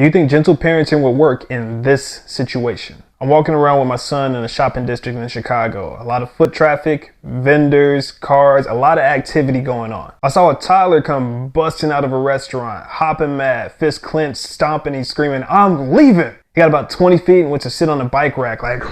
Do you think gentle parenting would work in this situation? I'm walking around with my son in a shopping district in Chicago. A lot of foot traffic, vendors, cars, a lot of activity going on. I saw a toddler come busting out of a restaurant, hopping mad, fist clenched, stomping, he's screaming, "I'm leaving!" He got about 20 feet and went to sit on the bike rack like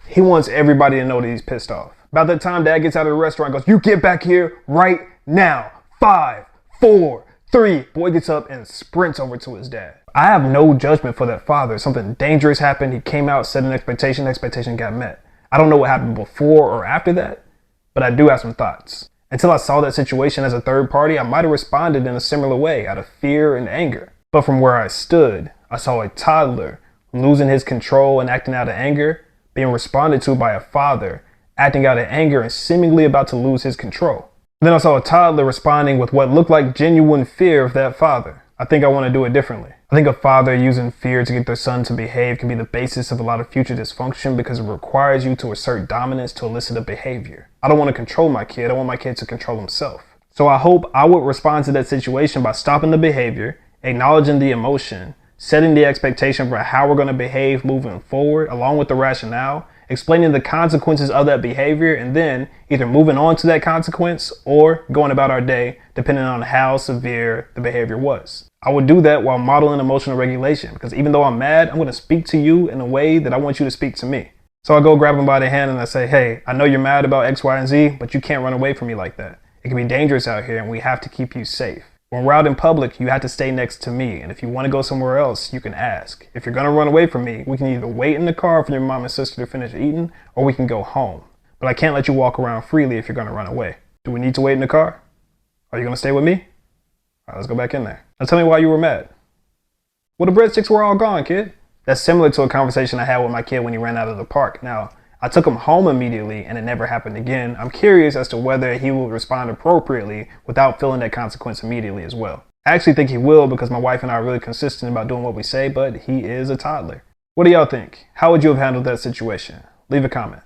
he wants everybody to know that he's pissed off. About that time, Dad gets out of the restaurant and goes, "You get back here right now. 5, 4, 3. Boy gets up and sprints over to his dad. I have no judgment for that father. Something dangerous happened. He came out, set an expectation. The expectation got met. I don't know what happened before or after that, but I do have some thoughts. Until I saw that situation as a third party, I might have responded in a similar way out of fear and anger. But from where I stood, I saw a toddler losing his control and acting out of anger, being responded to by a father acting out of anger and seemingly about to lose his control. Then I saw a toddler responding with what looked like genuine fear of that father. I think I want to do it differently. I think a father using fear to get their son to behave can be the basis of a lot of future dysfunction because it requires you to assert dominance to elicit a behavior. I don't want to control my kid. I want my kid to control himself. So I hope I would respond to that situation by stopping the behavior, acknowledging the emotion, setting the expectation for how we're going to behave moving forward, along with the rationale, explaining the consequences of that behavior, and then either moving on to that consequence or going about our day, depending on how severe the behavior was. I would do that while modeling emotional regulation, because even though I'm mad, I'm going to speak to you in a way that I want you to speak to me. So I go grab him by the hand and I say, "Hey, I know you're mad about X, Y, and Z, but you can't run away from me like that. It can be dangerous out here and we have to keep you safe. When we're out in public, you have to stay next to me. And if you want to go somewhere else, you can ask. If you're going to run away from me, we can either wait in the car for your mom and sister to finish eating, or we can go home. But I can't let you walk around freely if you're going to run away. Do we need to wait in the car? Are you going to stay with me? All right, let's go back in there. Now tell me why you were mad." "Well, the breadsticks were all gone, kid." That's similar to a conversation I had with my kid when he ran out of the park. Now, I took him home immediately and it never happened again. I'm curious as to whether he will respond appropriately without feeling that consequence immediately as well. I actually think he will because my wife and I are really consistent about doing what we say, but he is a toddler. What do y'all think? How would you have handled that situation? Leave a comment.